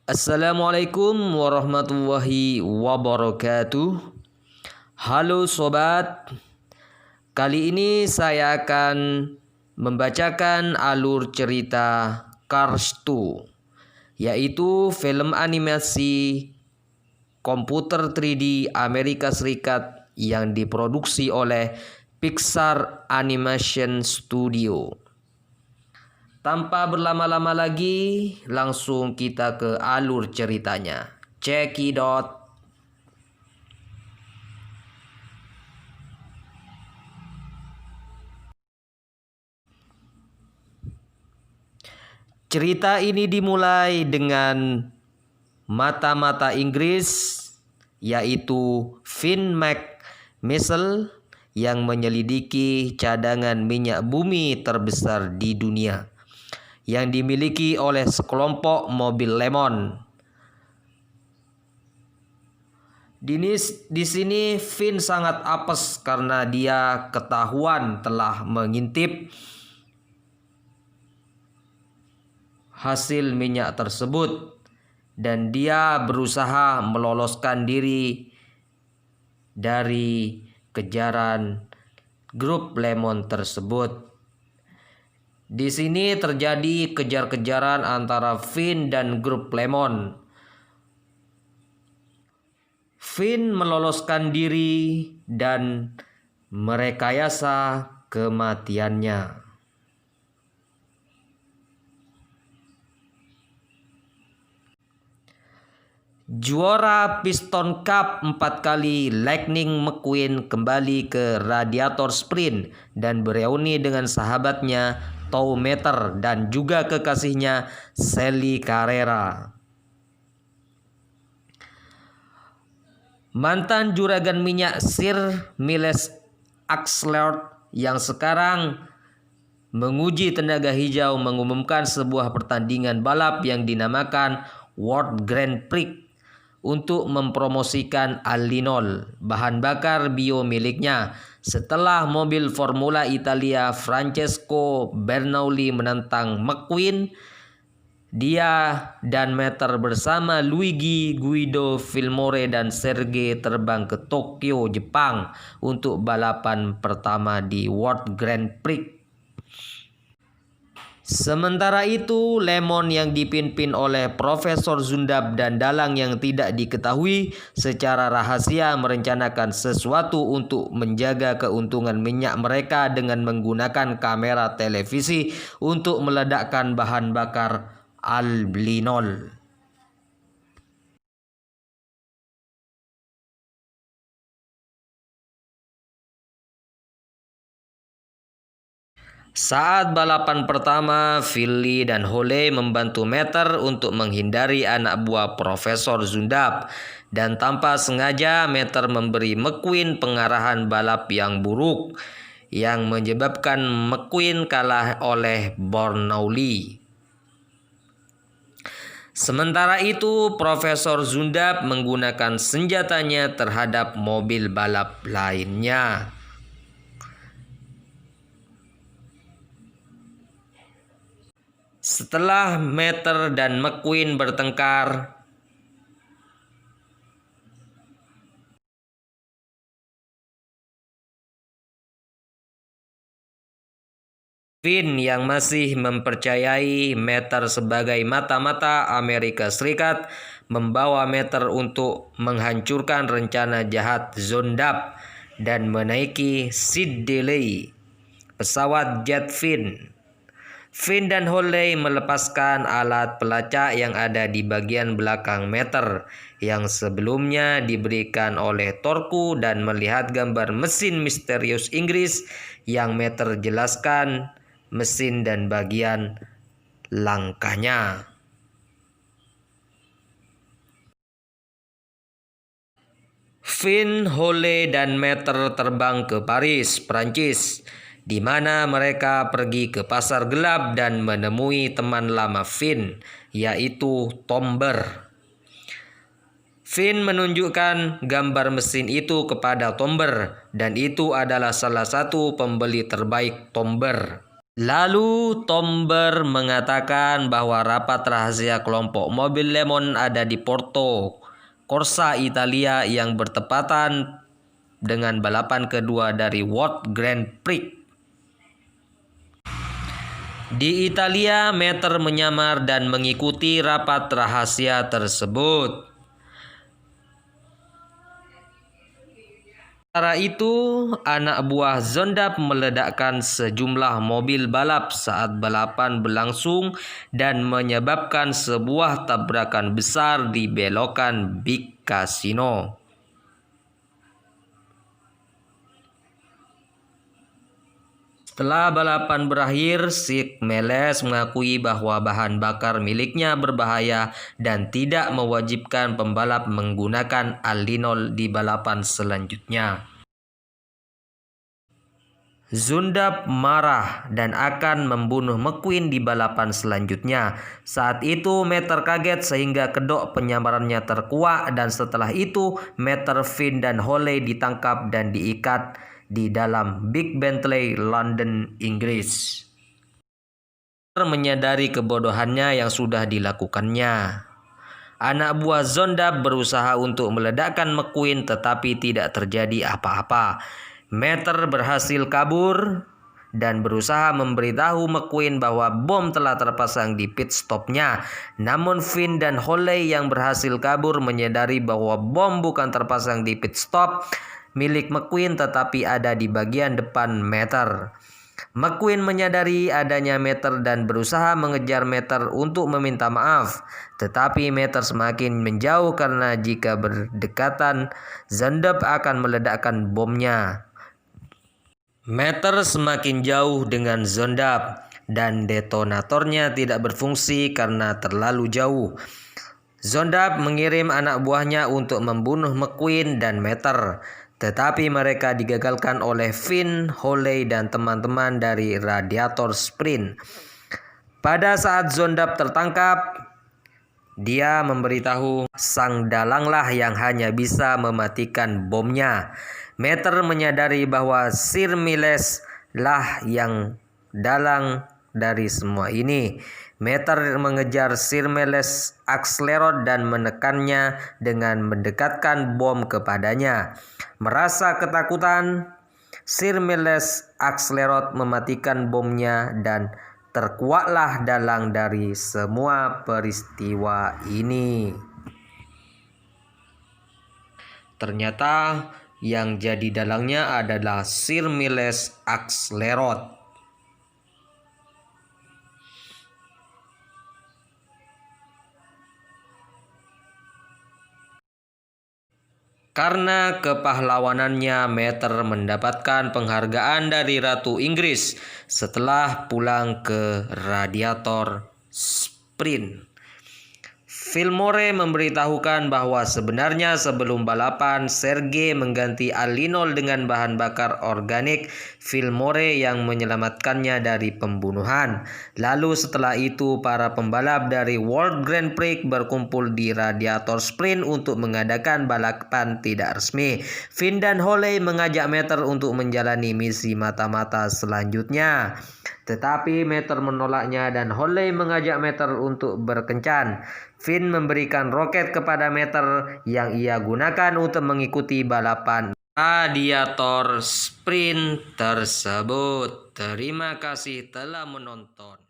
Assalamualaikum warahmatullahi wabarakatuh. Halo sobat, kali ini saya akan membacakan alur cerita Cars 2, yaitu film animasi komputer 3D Amerika Serikat yang diproduksi oleh Pixar Animation Studio. Tanpa berlama-lama lagi, langsung kita ke alur ceritanya. Cekidot. Cerita ini dimulai dengan mata-mata Inggris, yaitu Finn McMissile yang menyelidiki cadangan minyak bumi terbesar di dunia yang dimiliki oleh sekelompok mobil lemon. Di sini Finn sangat apes karena dia ketahuan telah mengintip hasil minyak tersebut dan dia berusaha meloloskan diri dari kejaran grup lemon tersebut. Di sini terjadi kejar-kejaran antara Finn dan grup lemon. Finn meloloskan diri dan merekayasa kematiannya. Juara Piston Cup 4 kali, Lightning McQueen kembali ke Radiator Springs dan bereuni dengan sahabatnya Tow Mater dan juga kekasihnya Sally Carrera. Mantan juragan minyak Sir Miles Axelrod yang sekarang menguji tenaga hijau mengumumkan sebuah pertandingan balap yang dinamakan World Grand Prix untuk mempromosikan Allinol, bahan bakar bio miliknya, setelah mobil Formula Italia Francesco Bernoulli menentang McQueen. Dia dan Mater bersama Luigi Guido Villamore dan Sergei terbang ke Tokyo, Jepang untuk balapan pertama di World Grand Prix. Sementara itu, Lemon yang dipimpin oleh Profesor Zundab dan dalang yang tidak diketahui secara rahasia merencanakan sesuatu untuk menjaga keuntungan minyak mereka dengan menggunakan kamera televisi untuk meledakkan bahan bakar Allinol. Saat balapan pertama, Philly dan Holly membantu Mater untuk menghindari anak buah Profesor Zundab, dan tanpa sengaja Mater memberi McQueen pengarahan balap yang buruk yang menyebabkan McQueen kalah oleh Bernoulli. Sementara itu, Profesor Zundab menggunakan senjatanya terhadap mobil balap lainnya. Setelah Mater dan McQueen bertengkar, Finn yang masih mempercayai Mater sebagai mata-mata Amerika Serikat membawa Mater untuk menghancurkan rencana jahat Zundab dan menaiki Sid Delay, pesawat jet Finn. Finn dan Holly melepaskan alat pelacak yang ada di bagian belakang Mater yang sebelumnya diberikan oleh Torku dan melihat gambar mesin misterius Inggris yang Mater jelaskan mesin dan bagian langkahnya. Finn, Holly, dan Mater terbang ke Paris, Prancis, di mana mereka pergi ke pasar gelap dan menemui teman lama Finn, yaitu Tomber. Finn menunjukkan gambar mesin itu kepada Tomber, dan itu adalah salah satu pembeli terbaik Tomber. Lalu Tomber mengatakan bahwa rapat rahasia kelompok mobil Lemon ada di Porto Corsa, Italia yang bertepatan dengan balapan kedua dari World Grand Prix. Di Italia, Meter menyamar dan mengikuti rapat rahasia tersebut. Sementara itu, anak buah Zondap meledakkan sejumlah mobil balap saat balapan berlangsung dan menyebabkan sebuah tabrakan besar di belokan Big Casino. Setelah balapan berakhir, Sir Miles mengakui bahwa bahan bakar miliknya berbahaya dan tidak mewajibkan pembalap menggunakan allinol di balapan selanjutnya. Zundap marah dan akan membunuh McQueen di balapan selanjutnya. Saat itu Meter kaget sehingga kedok penyamarannya terkuak dan setelah itu Meter, Finn, dan Holly ditangkap dan diikat di dalam Big Bentley, London, Inggris. Menyadari kebodohannya yang sudah dilakukannya. Anak buah Zondap berusaha untuk meledakkan McQueen tetapi tidak terjadi apa-apa. Meter berhasil kabur dan berusaha memberitahu McQueen bahwa bom telah terpasang di pit stopnya. Namun Finn dan Holly yang berhasil kabur menyadari bahwa bom bukan terpasang di pit stop milik McQueen tetapi ada di bagian depan Meter. McQueen menyadari adanya Meter dan berusaha mengejar Meter untuk meminta maaf. Tetapi Meter semakin menjauh karena jika berdekatan, Zondap akan meledakkan bomnya. Meter semakin jauh dengan Zondap dan detonatornya tidak berfungsi karena terlalu jauh. Zondap mengirim anak buahnya untuk membunuh McQueen dan Meter. Tetapi mereka digagalkan oleh Finn, Holly, dan teman-teman dari Radiator Sprint. Pada saat Zondap tertangkap, dia memberitahu sang dalanglah yang hanya bisa mematikan bomnya. Meter menyadari bahwa Sir Miles lah yang dalang dari semua ini. Meter mengejar Sir Miles Axelrod dan menekannya dengan mendekatkan bom kepadanya. Merasa ketakutan, Sir Miles Axelrod mematikan bomnya dan terkuaklah dalang dari semua peristiwa ini. Ternyata yang jadi dalangnya adalah Sir Miles Axelrod. Karena kepahlawanannya, Meter mendapatkan penghargaan dari Ratu Inggris setelah pulang ke Radiator Sprint. Fillmore memberitahukan bahwa sebenarnya sebelum balapan, Sergei mengganti allinol dengan bahan bakar organik Fillmore yang menyelamatkannya dari pembunuhan. Lalu setelah itu, para pembalap dari World Grand Prix berkumpul di Radiator Sprint untuk mengadakan balapan tidak resmi. Finn dan Holly mengajak Meter untuk menjalani misi mata-mata selanjutnya. Tetapi Meter menolaknya dan Holly mengajak Meter untuk berkencan. Finn memberikan roket kepada Meter yang ia gunakan untuk mengikuti balapan Radiator Sprint tersebut. Terima kasih telah menonton.